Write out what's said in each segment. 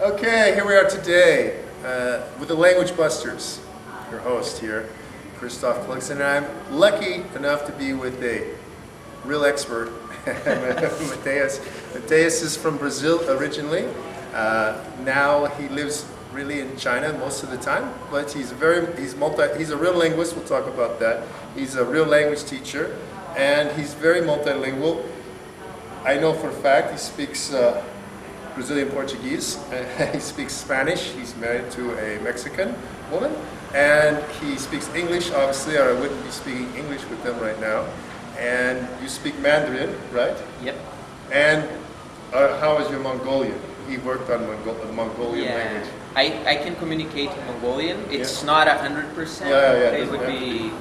Okay, here we are today with the Language Busters. Your host here, Christophe Clugston, and I'm lucky enough to be with a real expert, Mateus. Mateus is from Brazil originally. Now he lives really in China most of the time, but he's a real linguist. We'll talk about that. He's a real language teacher, and he's very multilingual. I know for a fact he speaks Brazilian Portuguese, he speaks Spanish, he's married to a Mexican woman, and he speaks English, obviously, or I wouldn't be speaking English with them right now. And you speak Mandarin, right? Yep. And how is your Mongolian? He worked on Mongolian language. I can communicate in Mongolian. It's not 100%. It would be... you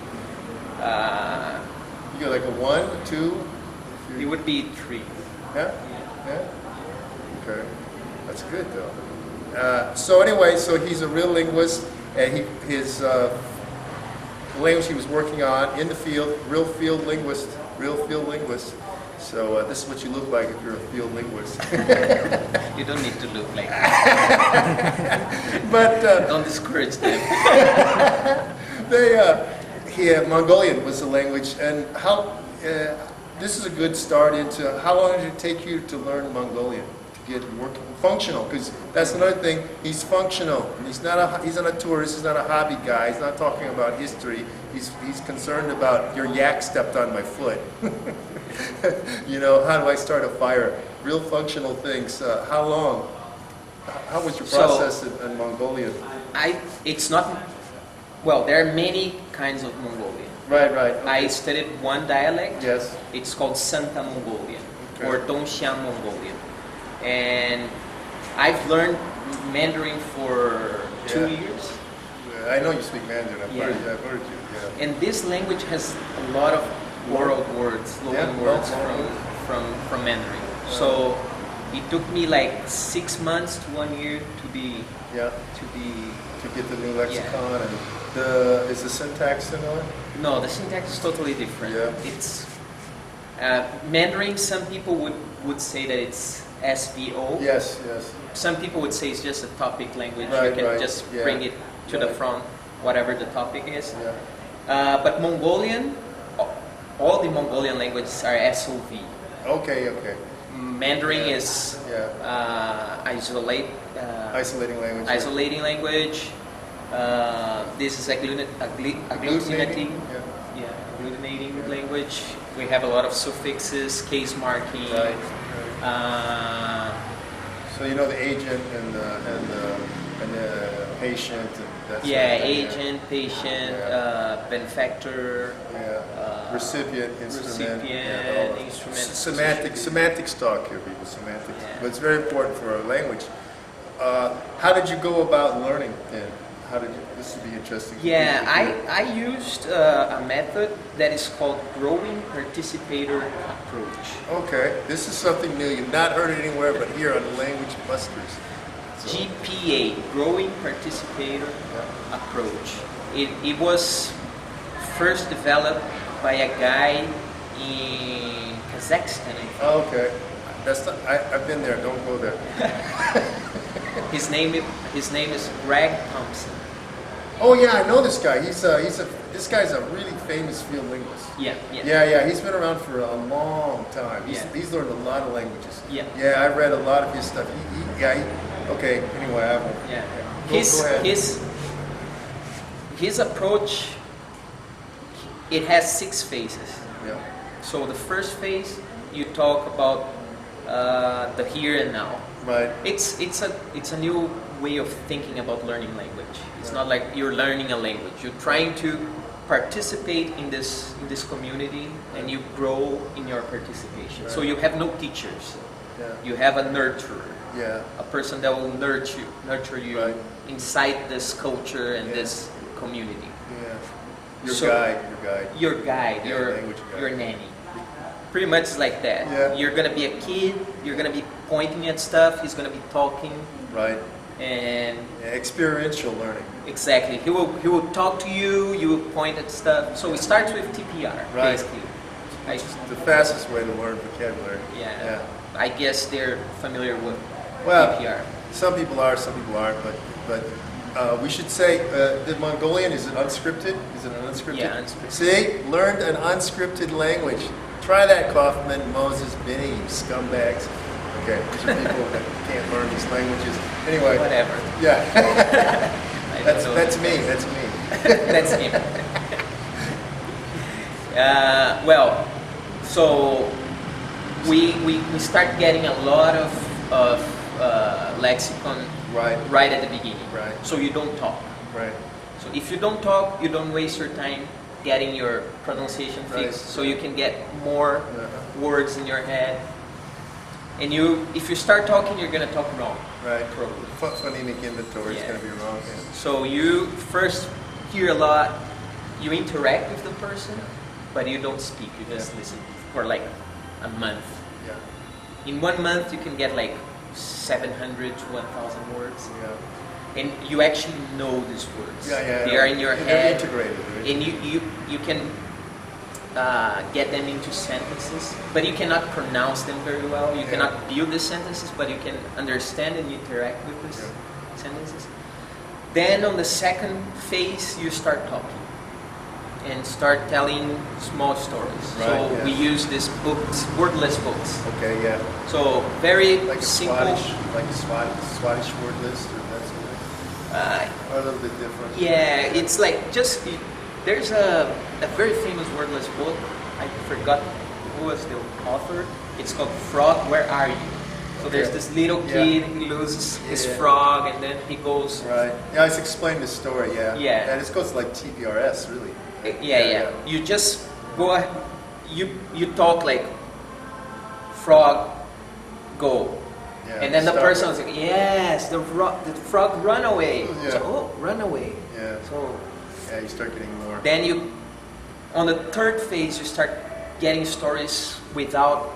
got like a 1, a 2? It would be 3. Yeah? Okay, that's good though. So anyway, he's a real linguist, and his language he was working on in the field, real field linguist. So this is what you look like if you're a field linguist. You don't need to look like that. But don't discourage them. Mongolian was the language, and how? This is a good start into how long did it take you to learn Mongolian? Get working functional, because that's another thing. He's functional. He's not a tourist. He's not a hobby guy. He's not talking about history. He's concerned about your yak stepped on my foot. You know, how do I start a fire? Real functional things. How long? How was your process in Mongolian? It's not. Well, there are many kinds of Mongolian. Right. Okay. I studied one dialect. Yes. It's called Santa Mongolian or Dongxiang Mongolian. And I've learned Mandarin for 2 years. I know you speak Mandarin. I've heard you. Yeah. And this language has a lot of loan words from Mandarin. So it took me like 6 months to 1 year to get the new lexicon. And is the syntax similar? No, the syntax is totally different. Yeah. It's Mandarin. Some people would say that it's SVO. Yes. Some people would say it's just a topic language. Right, you can just bring it to the front, whatever the topic is. Yeah. But Mongolian, all the Mongolian languages are SOV. Okay. Mandarin is isolating language. Isolating language. This is agglutinating. Agglutinating language. We have a lot of suffixes, case marking. Right. So you know the agent and the patient. And agent, patient, benefactor. Recipient, instrument. Instrument. Semantics talk here, people. Semantics. Yeah. But it's very important for our language. How did you go about learning then? This would be interesting. I used a method that is called growing participator approach. Okay, this is something new. You've not heard it anywhere but here on the Language Busters. So. GPA, growing participator approach. It was first developed by a guy in Kazakhstan. Oh, okay. I've been there. Don't go there. His name is Greg Thompson. Oh yeah, I know this guy. This guy's a really famous field linguist. Yeah. He's been around for a long time. He's learned a lot of languages. Yeah. I read a lot of his stuff. Okay. Anyway, I won't. Yeah. Go ahead. His approach. It has 6 phases. Yeah. So the first phase, you talk about the here and now. Right. It's a new way of thinking about learning language. It's not like you're learning a language. You're trying to participate in this community, and you grow in your participation. Right. So you have no teachers. Yeah. You have a nurturer. Yeah. A person that will nurture you inside this culture and this community. Yeah. Your guide. Your nanny. Pretty much it's like that. Yeah. You're gonna be a kid. You're gonna be pointing at stuff. He's gonna be talking. Right. And experiential learning. Exactly. He will talk to you. You will point at stuff. So it starts with TPR, basically. It's the fastest way to learn vocabulary. I guess they're familiar with TPR. Some people are, some people aren't, but we should say the Mongolian, is it unscripted? Is it an unscripted? Yeah, unscripted. See, learned an unscripted language. Try that, Kaufman, Moses, Benny, you scumbags. Okay, these are people that can't learn these languages. Anyway. Whatever. Yeah. That's me. That's him. Well, so we start getting a lot of lexicon right at the beginning. Right. So you don't talk. Right. So if you don't talk, you don't waste your time getting your pronunciation fixed. Right. So you can get more words in your head. And if you start talking, you're gonna talk wrong. Right. Probably. Phonemic inventory is going to be wrong. Yeah. So you first hear a lot, you interact with the person, but you don't speak, you just listen for like a month. Yeah. In 1 month you can get like 700 to 1,000 words. Yeah. And you actually know these words. Yeah. They are in your They're head. integrated. Right? And you can get them into sentences, but you cannot pronounce them very well. You cannot build the sentences, but you can understand and interact with these sentences. Then on the second phase, you start talking and start telling small stories. Right, So we use these books, wordless books. Okay, yeah. So very Like a simple. Swedish word list, or that sort of thing? Or a little bit different? Yeah, it's like just, there's a very famous wordless book. I forgot who was the author. It's called Frog, Where Are You? So there's this little kid, he loses his frog, and then he goes... Right. Yeah, I was explaining this story, yeah. Yeah. And it goes like TPRS, really. Yeah. You just go, you talk like, frog, go. Yeah, And then the start person with- was like, yes, the frog run away. Yeah. So, oh, run away. Yeah. So Yeah, you start getting more. then on the third phase, you start getting stories without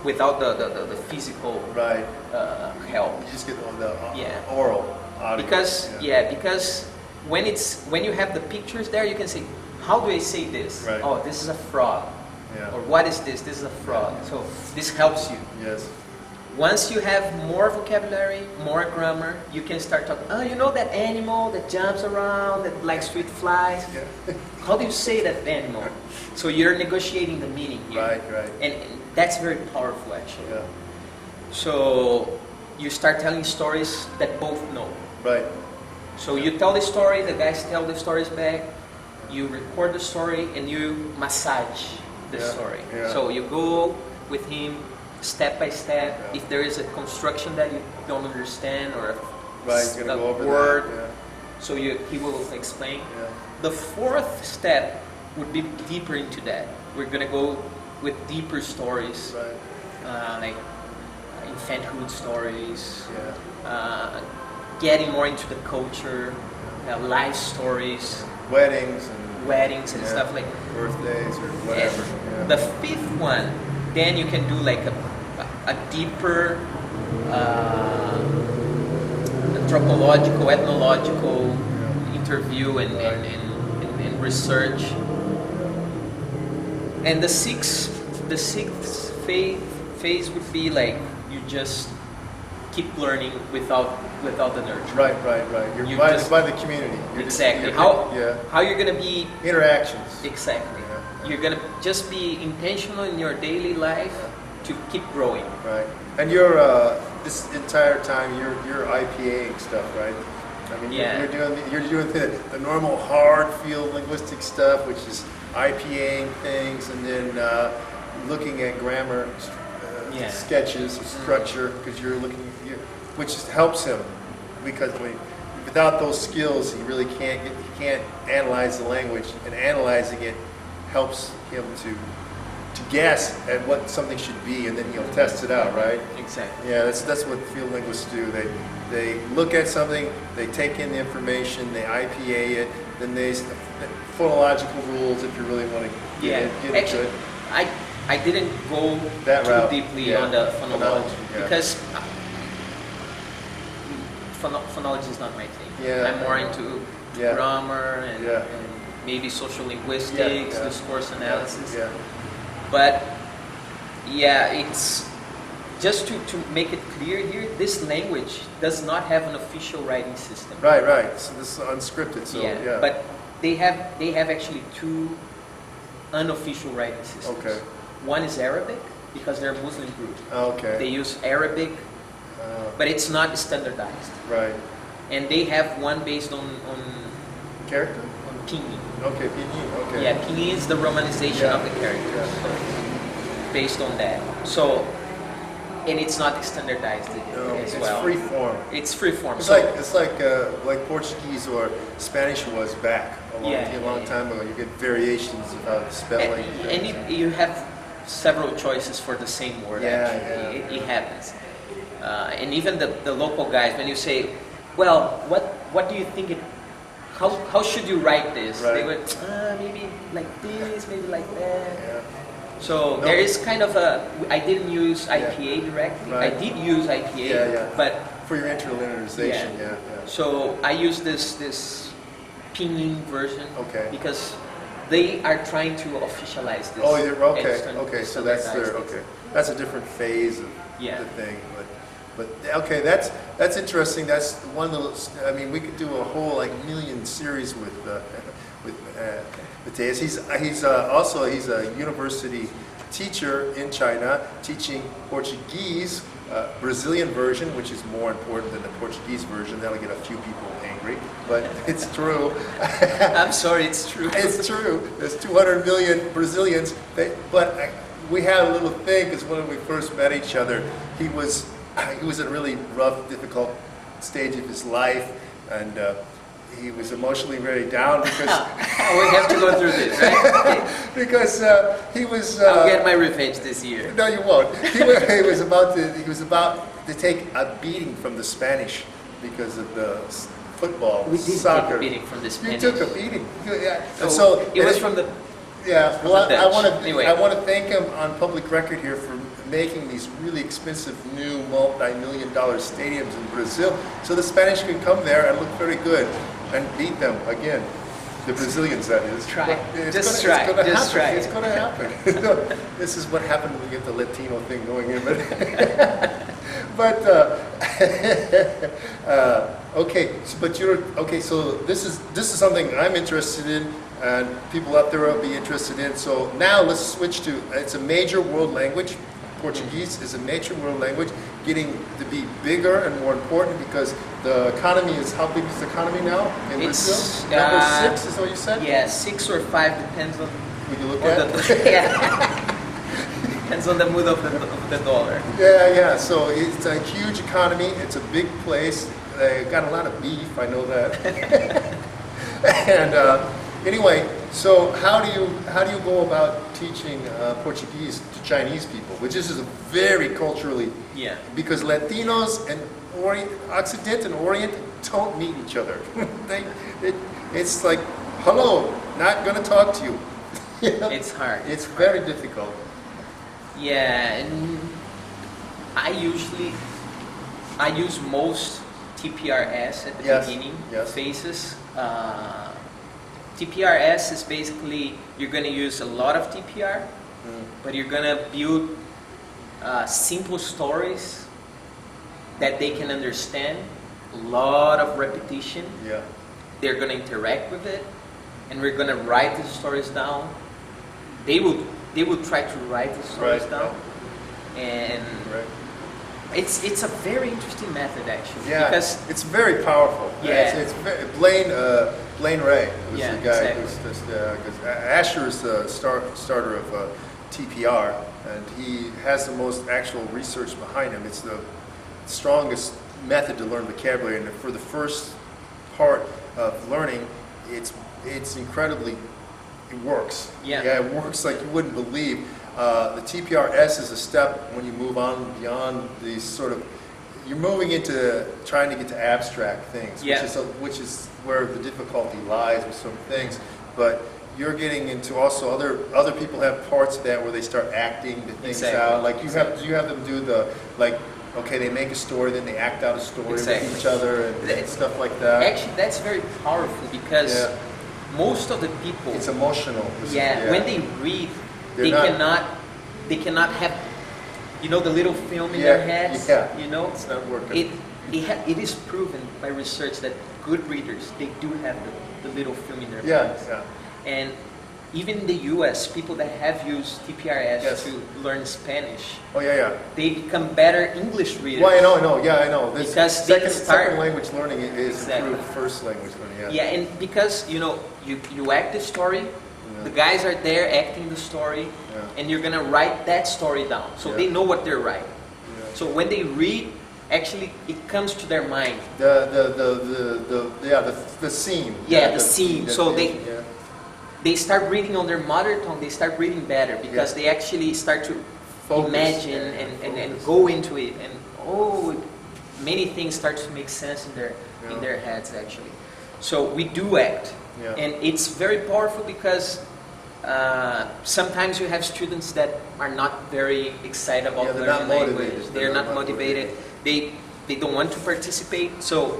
the physical Right. help. You just get all the Yeah. oral audio. Because when you have the pictures there, you can say, how do I say this? Right. Oh, this is a frog. Yeah. Or what is this? This is a frog. So this helps you. Yes. Once you have more vocabulary, more grammar, you can start talking. Oh, you know that animal that jumps around, that likes to eat flies? Yeah. How do you say that animal? So you're negotiating the meaning here. Right. And that's very powerful, actually. Yeah. So you start telling stories that both know. Right. So you tell the story, the guys tell the stories back, you record the story, and you massage the story. Yeah. So you go with him step by step. Yeah. If there is a construction that you don't understand or Right, you're gonna go over word, that. so he will explain. Yeah. The fourth step would be deeper into that. We're gonna go with deeper stories, Right. like infanthood stories, Yeah. getting more into the culture, life stories, Weddings and stuff like. birthdays or whatever. And the fifth one, then you can do like a deeper anthropological, ethnological interview and research. And the sixth phase would be like you just keep learning without the nurture. Right. You're You by just- the community. You're Exactly. Just, How you're gonna be interactions. exactly. Yeah. You're gonna just be intentional in your daily life to keep growing. Right. And you're this entire time you're IPAing stuff, right? I mean, you're doing the normal hard field linguistic stuff, which is IPAing things, and then looking at grammar sketches, structure, because which helps him, because without those skills, he really can't analyze the language, and analyzing it helps him to guess at what something should be, and then he'll test it out, right? Exactly. Yeah, that's what field linguists do. They look at something, they take in the information, they IPA it, then they phonological rules if you really want to get into Actually, it. I didn't go That too route. deeply on the phonology Yeah. because phonology is not my thing. Yeah. I'm more into grammar and maybe social linguistics, discourse analysis. Yeah. But yeah, it's just to make it clear here, this language does not have an official writing system. Right, right. So this is unscripted. So yeah. But they have actually two unofficial writing systems. Okay. One is Arabic, because they're a Muslim group. Okay. They use Arabic, but it's not standardized. Right. And they have one based on Character? on Pinyin. Okay, pinyin. Okay. Yeah, Pinyin is the romanization of the characters, based on that. So, and it's not standardized as well. It's free form. It's free form. It's like Portuguese or Spanish was back a long time ago. You get variations about spelling. And you have several choices for the same word. Actually, it happens. And even the local guys, when you say, well, what do you think it? How should you write this? Right. They would maybe like this, maybe like that. Yeah. So there is kind of I didn't use IPA directly. Right. I did use IPA, but for your interlinearization, So I use this Pinyin version, Okay. because they are trying to officialize this. Oh, okay, and okay. So that's that's a different phase of the thing, but okay, that's interesting. That's one of those. I mean, we could do a whole million series with Mateus. He's a university teacher in China, teaching Portuguese, Brazilian version, which is more important than the Portuguese version. That'll get a few people angry, but it's true. I'm sorry, it's true. It's true. There's 200 million Brazilians, but we had a little thing because when we first met each other, he was in a really rough, difficult stage of his life, and he was emotionally very down because we have to go through this, right? because he was. I'll get my revenge this year. No, you won't. He was about to take a beating from the Spanish because of the football, we did soccer. take a beating from the Spanish. You took a beating. Yeah. So it was from the. Yeah. From Well, the Dutch. I want to thank him on public record here for making these really expensive new multi-million-dollar stadiums in Brazil, so the Spanish can come there and look very good and beat them again. The Brazilians, that is. Try. It's try. going to It. happen. This is what happened when you get the Latino thing going in. But okay. So this is something I'm interested in, and people out there will be interested in. So now let's switch to. It's a major world language. Portuguese is a major world language, getting to be bigger and more important because the economy is, how big is the economy now in Brazil? Number 6 is what you said? Yeah, 6 or 5 depends on. Would you look at? Depends on the mood of the dollar. Yeah. So it's a huge economy. It's a big place. They got a lot of beef. I know that. And anyway, so how do you go about teaching Portuguese to Chinese people, which is a very culturally because Latinos and Occident and Orient don't meet each other. It's like, hello, not going to talk to you. It's hard. It's very difficult. Yeah, and I use most TPRS at the beginning phases. TPRS is basically, you're going to use a lot of TPR, but you're going to build simple stories that they can understand, a lot of repetition. Yeah. They're going to interact with it, and we're going to write the stories down. They will try to write the stories down. And it's a very interesting method, actually. Yeah, because it's very powerful. Yeah. It's very, Blaine Ray was the guy exactly. because Asher is the starter of TPR, and he has the most actual research behind him. It's the strongest method to learn vocabulary, and for the first part of learning, it's incredibly, it works. Yeah, it works like you wouldn't believe. The TPRS is a step when you move on beyond these sort of, you're moving into trying to get to abstract things, which is where the difficulty lies with some things. But you're getting into also other people have parts of that where they start acting the things out. Like you have them do the they make a story, then they act out a story with each other and stuff like that. Actually, that's very powerful because most of the people, it's emotional. When they read, they cannot have you know, the little film in Yeah, their heads. yeah. You know, It's not working. it is proven by research that good readers, they do have the little film in their Yeah, heads. yeah. And even in the U.S., people that have used TPRS Yes. to learn Spanish, Oh, yeah. they become better English readers. Well, I know. Yeah, I know. This Because they second language learning is Exactly. improved first language learning. Yeah. Yeah, and because, you know, you act the story, the guys are there acting the story, and you're gonna write that story down. So Yeah. they know what they're writing. Yeah. So when they read, actually it comes to their mind. The scene. Yeah, the scene. the So thing, they start reading on their mother tongue, they start reading better because Yeah. they actually start to Focus. imagine Yeah, and focus. go into it, and many things start to make sense in Yeah. their heads actually. So we do act, Yeah. and it's very powerful because sometimes you have students that are not very excited about Yeah, they're not learning motivated. language. They're not motivated. They don't want to participate. So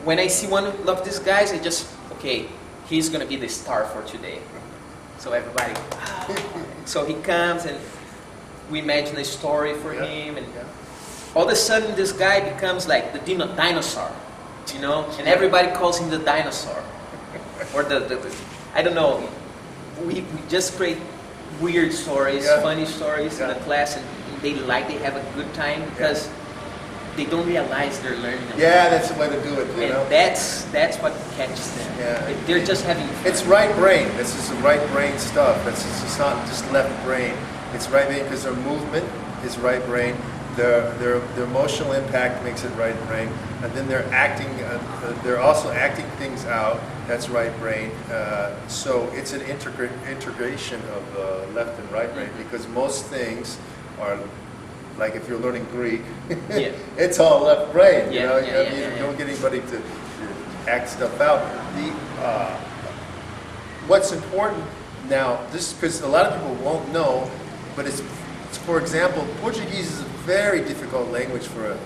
when I see one of these guys, I just, okay, he's gonna be the star for today. So everybody, so he comes and we imagine a story for him, and all of a sudden this guy becomes like the dinosaur, you know, and everybody calls him the dinosaur, or the I don't know. We just create weird stories, funny stories in the class, and they have a good time because they don't realize they're learning. Yeah, that's the way to do it. You And know. that's what catches them. Yeah. They're just having fun. It's right brain. This is the right brain stuff. It's not just left brain. It's right brain because their movement is right brain. Their emotional impact makes it right brain, and then they're acting. They're also acting things out. That's right brain. So it's an integration of left and right brain because most things are. Like if you're learning Greek, it's all left brain. You know, you don't get anybody to act stuff out. What's important now, this because a lot of people won't know, but it's for example, Portuguese is a very difficult language for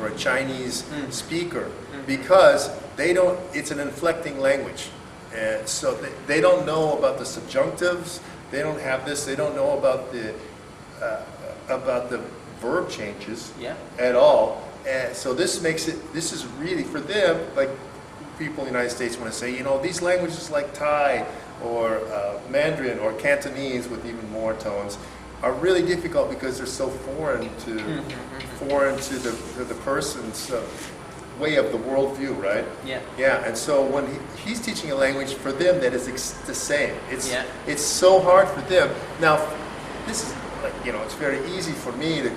a Chinese speaker because they don't. It's an inflecting language, and so they don't know about the subjunctives. They don't have this. They don't know about the verb changes at all. And so this makes it, this is really for them, like people in the United States want to say, you know, these languages like Thai or Mandarin or Cantonese with even more tones are really difficult because they're so foreign to the person's way of the worldview, right? Yeah, and so when he's teaching a language for them that is the same, it's so hard for them. Now, this is like, you know, it's very easy for me to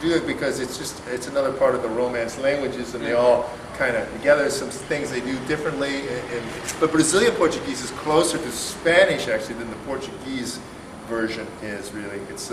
do it because it's another part of the Romance languages, and they all kind of together. Some things they do differently, but Brazilian Portuguese is closer to Spanish actually than the Portuguese version is. Really, it's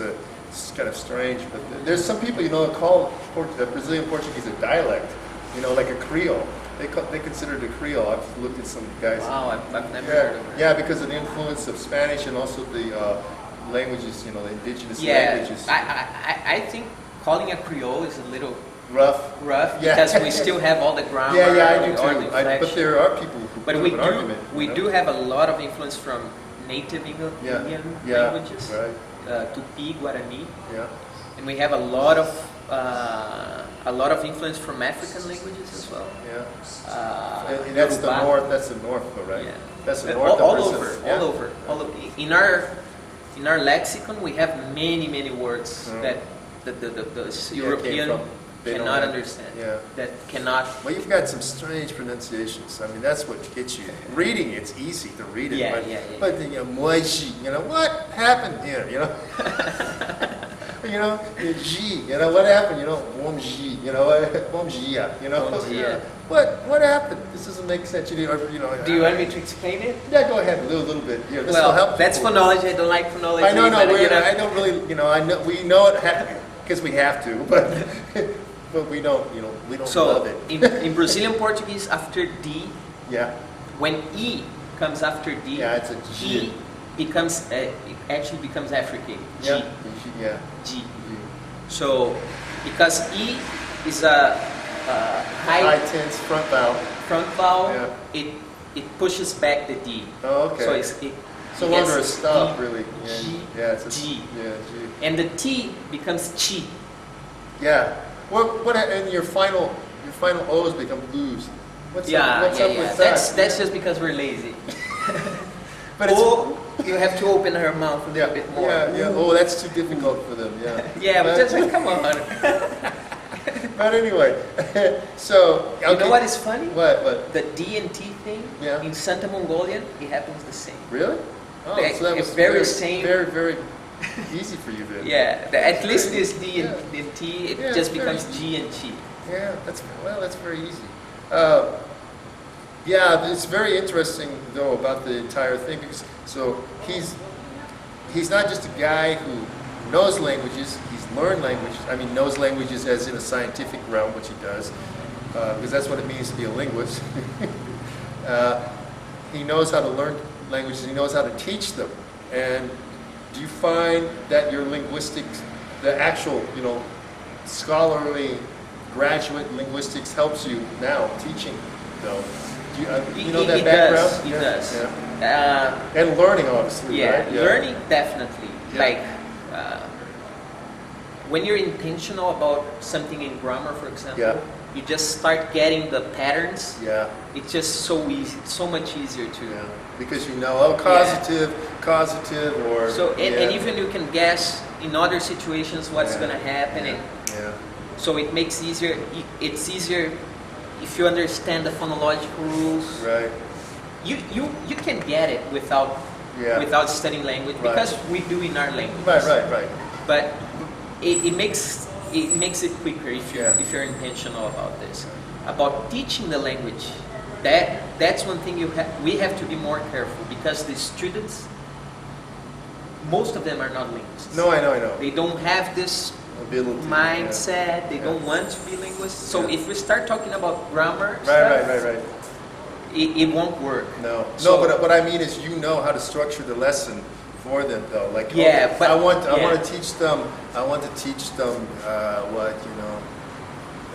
kind of strange. But there's some people, you know, call Brazilian Portuguese a dialect. You know, like a Creole. They consider it a Creole. I've looked at some guys. Wow, I've never heard of it. Yeah, because of the influence of Spanish and also the languages, you know, the indigenous languages. I think calling a Creole is a little rough because we still have all the grammar. I do all the too. inflection. But there are people who But put we up an argument. we do have a lot of influence from native Indian languages, right. Tupi, Guarani, Yeah, and we have a lot of influence from African languages as well. yeah. And that's the Yoruba. north. That's the north, though, right? Yeah. That's the north. all of over, Brazil. all over, all over. In our lexicon, we have many words that the European cannot understand. Yeah. That cannot. Well, you've got some strange pronunciations. I mean, that's what gets you. Reading, it's easy to read it. But you know, moishi, you know, what happened here? You know, you know, ji, you know, what happened? You know, womji, you know, womjia, you know, what happened? This doesn't make sense. You know. Do you want me to explain it? Yeah, go ahead, a little bit. Yeah, this will help. That's people. phonology. I don't like phonology. I know, but, you know. I don't really, you know, I know we know it because we have to, but we don't, you know, we don't love it. in Brazilian Portuguese, after D, when E comes after D, it's a G. E becomes it actually becomes affricate. G. G. So because E is a high tense front vowel. it pushes back the D. Oh, okay. It's no longer a stop, really. Yeah, it's a G. Yeah, G. And the T becomes chi. Yeah. What? And your final O's become U's. What's Yeah, up yeah, with yeah. that? That's just because we're lazy. But it's, O, you have to open her mouth a little bit more. Yeah. Oh, that's too difficult for them. Yeah. Yeah, but just like, come on. But anyway, so okay. You know what is funny? What? The D and T thing Yeah. in Santa Mongolian, it happens the same. Really? Oh, Like, so that was it's very same. very, very easy for you then. Yeah, at least this D and T, it Yeah, just it's becomes very- G and Chi. Yeah, that's very easy. Yeah, it's very interesting though about the entire thing because so he's not just a guy who knows languages. He's learned languages. I mean, knows languages as in a scientific realm, which he does, because that's what it means to be a linguist. He knows how to learn languages. He knows how to teach them. And do you find that your linguistics, the actual, scholarly graduate linguistics helps you now teaching, though? Do you know that background? It does. Yeah. And learning, obviously. Yeah, Right? learning definitely. Yeah. Like when you're intentional about something in grammar, for example, Yeah. you just start getting the patterns. Yeah. It's just so easy, so much easier to. Yeah. Because you know, causative, or So and even you can guess in other situations what's Yeah. gonna happen, and Yeah. so it makes easier. It's easier if you understand the phonological rules. Right. You can get it without Yeah. without studying language Right. because we do in our language. Right. But it makes it quicker if you Yeah. if you're intentional about this. About teaching the language, that's one thing we have to be more careful because the students, most of them are not linguists. No, I know. They don't have this Ability. mindset. They Yeah. don't want to be linguists. So Yeah. if we start talking about grammar, Yeah. stuff, Right. it won't work. No, So- but what I mean is you know how to structure the lesson for them though. Like Yeah, okay, but- I want yeah. to teach them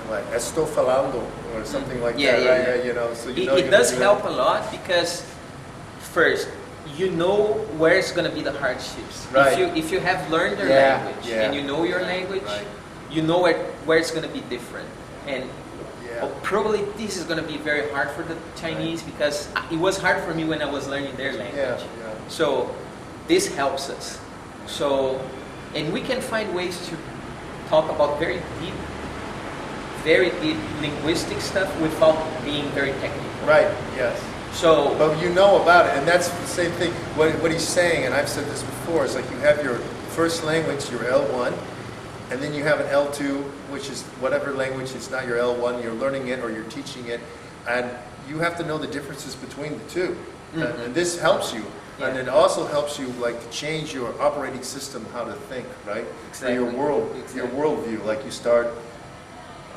what estoy falando or something like Yeah, that, yeah, right? yeah. So It does help a lot because first you know where it's gonna be the hardships. Right. If you have learned your Yeah, language yeah. and you know your language, Right. you know where it's gonna be different. And Yeah. probably this is gonna be very hard for the Chinese because it was hard for me when I was learning their language. Yeah. So this helps us. So, and we can find ways to talk about very deep linguistic stuff without being very technical. Right. Yes. So, But you know about it, and that's the same thing. What he's saying, and I've said this before, is like you have your first language, your L1, and then you have an L2, which is whatever language. It's not your L1. You're learning it or you're teaching it, and you have to know the differences between the two. Mhm. And this helps you, and Yeah. it also helps you like to change your operating system, how to think, right? For your Exactly. your worldview. Like you start.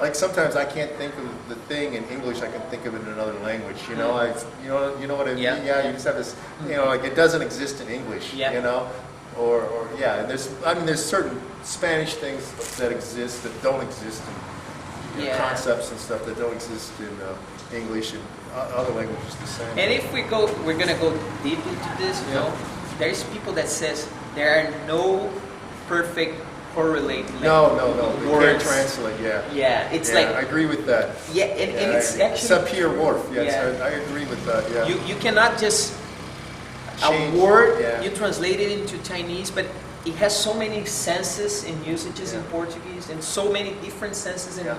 Like sometimes I can't think of the thing in English. I can think of it in another language. You know, you know what I mean. Yeah. Yeah, you just have this. You know, like it doesn't exist in English. Yeah. You know, or yeah. And there's certain Spanish things that exist that don't exist in Yeah. concepts and stuff that don't exist in English and other languages the same. and if we're gonna go deep into this. You Yeah. know, there's people that says there are no perfect correlate. No. You can't words. translate. Yeah. Yeah, it's Yeah, like I agree with that. yeah, and it's actually Sapir Whorf. Yes, Yeah. I agree with that. Yeah. you cannot just Change, a word yeah. you translate it into Chinese, but it has so many senses and usages in Yeah. Portuguese and so many different senses, and Yeah.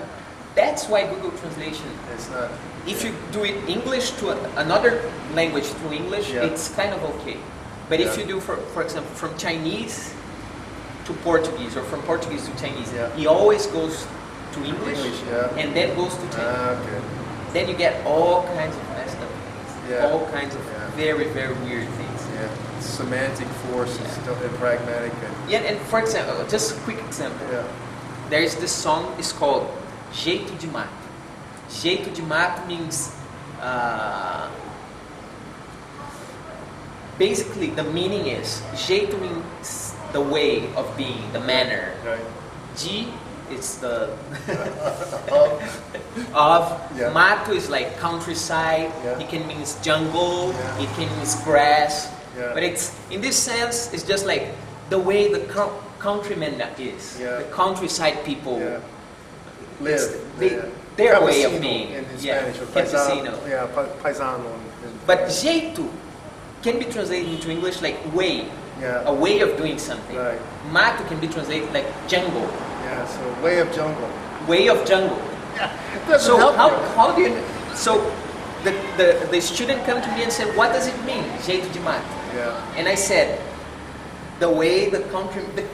that's why Google Translation. It's not. If you do it English to another language to English, Yeah. it's kind of okay. But if Yeah. you do, for example, from Chinese to Portuguese or from Portuguese to Chinese, Yeah. it always goes to English, yeah. and then goes to Chinese. Okay. Then you get all kinds of messed up things, Yeah. all kinds of Yeah. very, very weird things. Yeah. Semantic force and stuff and pragmatic and Yeah, and for example, just a quick example. yeah. There is this song, it's called Jeito de Mato. Jeito de Mato means, basically the meaning is, jeito means the way of being, the manner. Right. G is the Oh, of, Yeah. mato is like countryside, Yeah. it can mean jungle, Yeah. it can mean grass. Yeah. But it's, in this sense, it's just like the way the countryman is. Yeah. The countryside people Yeah. It's Live. their way of Campesino being. in Yeah, Spanish, or campesino. paisano. Yeah, paisano. But jeito can be translated into English like way, Yeah. a way of doing something. Right. Mato can be translated like jungle, Yeah, so way of jungle. way of jungle. Yeah, it doesn't So help how, you. how do you, so the student come to me and said, what does it mean, jeito de mato? Yeah, And I said, the way the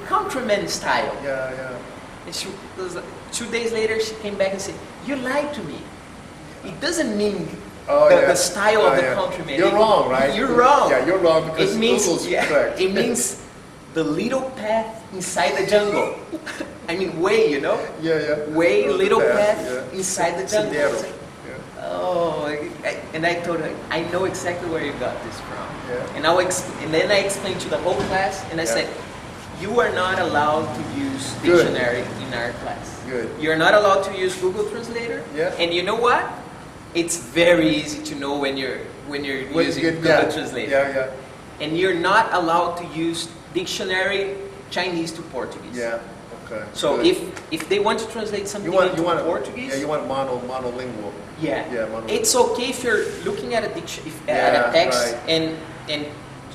countryman style. yeah. And she was, 2 days later, she came back and said, you lied to me. It doesn't mean the style of the countryman. You're wrong, right? You're wrong. Yeah, you're wrong because It means, Google's correct. it means the little path inside the jungle. I mean, way, you know? Yeah. Way, The little path yeah. inside the jungle. Sendero. It's like, Yeah. oh, and I told her, I know exactly where you got this from. Yeah. And then I explained to the whole class, and I Yeah. said, you are not allowed to use Good. dictionary in our class. Good. You're not allowed to use Google Translator. Yeah. And you know what? It's very easy to know when you're using Google Translator. Yeah. And you're not allowed to use dictionary Chinese to Portuguese. Yeah. Okay. So Good. if they want to translate something you want into Portuguese, Yeah, you want monolingual. yeah, Yeah, monolingual. it's okay if you're looking at a at Yeah, a text right. and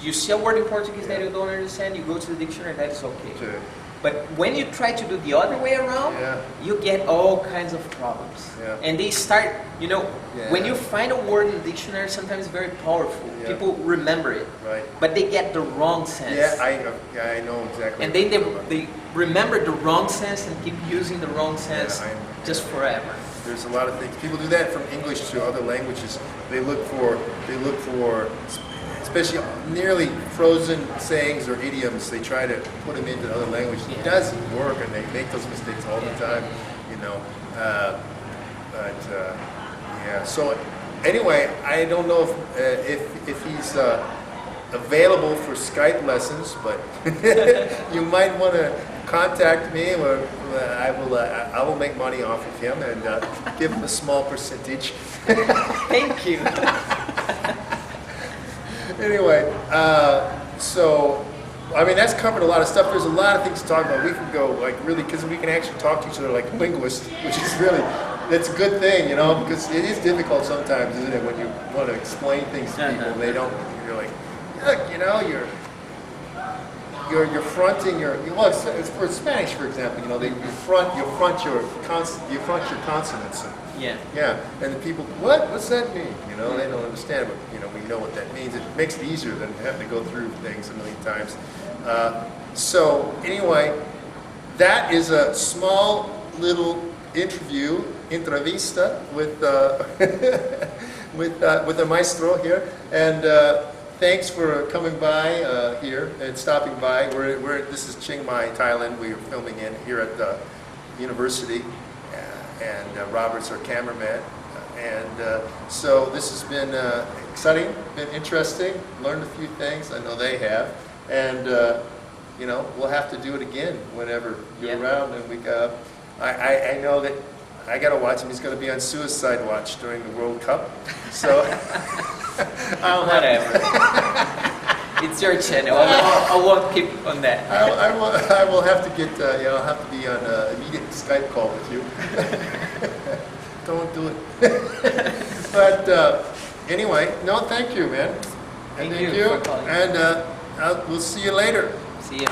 you see a word in Portuguese that you don't understand, you go to the dictionary. That is okay. Okay. But when you try to do the other way around, Yeah. you get all kinds of problems. Yeah. And they start, you know, Yeah. when you find a word in the dictionary, sometimes it's very powerful. Yeah. People remember it, Right. but they get the wrong sense. Yeah, I know exactly. And what then you're talking about. they remember the wrong sense and keep using the wrong sense I- just forever. There's a lot of things. People do that from English to other languages. They look for, especially nearly frozen sayings or idioms. They try to put them into other languages. It Yeah. doesn't work, and they make those mistakes all the Yeah. time. You know, yeah. So anyway, I don't know if he's available for Skype lessons, but you might want to contact me, or I will make money off of him and give him a small percentage. Thank you. Anyway, so I mean that's covered a lot of stuff. There's a lot of things to talk about. We can go like really, because we can actually talk to each other like linguists, which is really, that's a good thing, you know, because it is difficult sometimes, isn't it, when you want to explain things to people and they don't. You're like, look, you know, you're fronting your, well, it's for Spanish, for example, you know, you front your consonants. Yeah. And the people, what's that mean? You know, they don't understand, but you know, we know what that means. It makes it easier than having to go through things a million times. So anyway, that is a small little entrevista with with the maestro here, and thanks for coming by here and stopping by. This is Chiang Mai, Thailand. We are filming here at the university. And Robert's our cameraman, and so this has been exciting, been interesting, learned a few things, I know they have, and you know, we'll have to do it again whenever you're around, and I know that I gotta watch him. He's gonna be on Suicide Watch during the World Cup, so Whatever. It's your channel. I won't keep on that. I will have to get, I'll have to be on an immediate Skype call with you. Don't do it. But anyway, no, thank you, man. Thank you for calling. And we'll see you later. See you.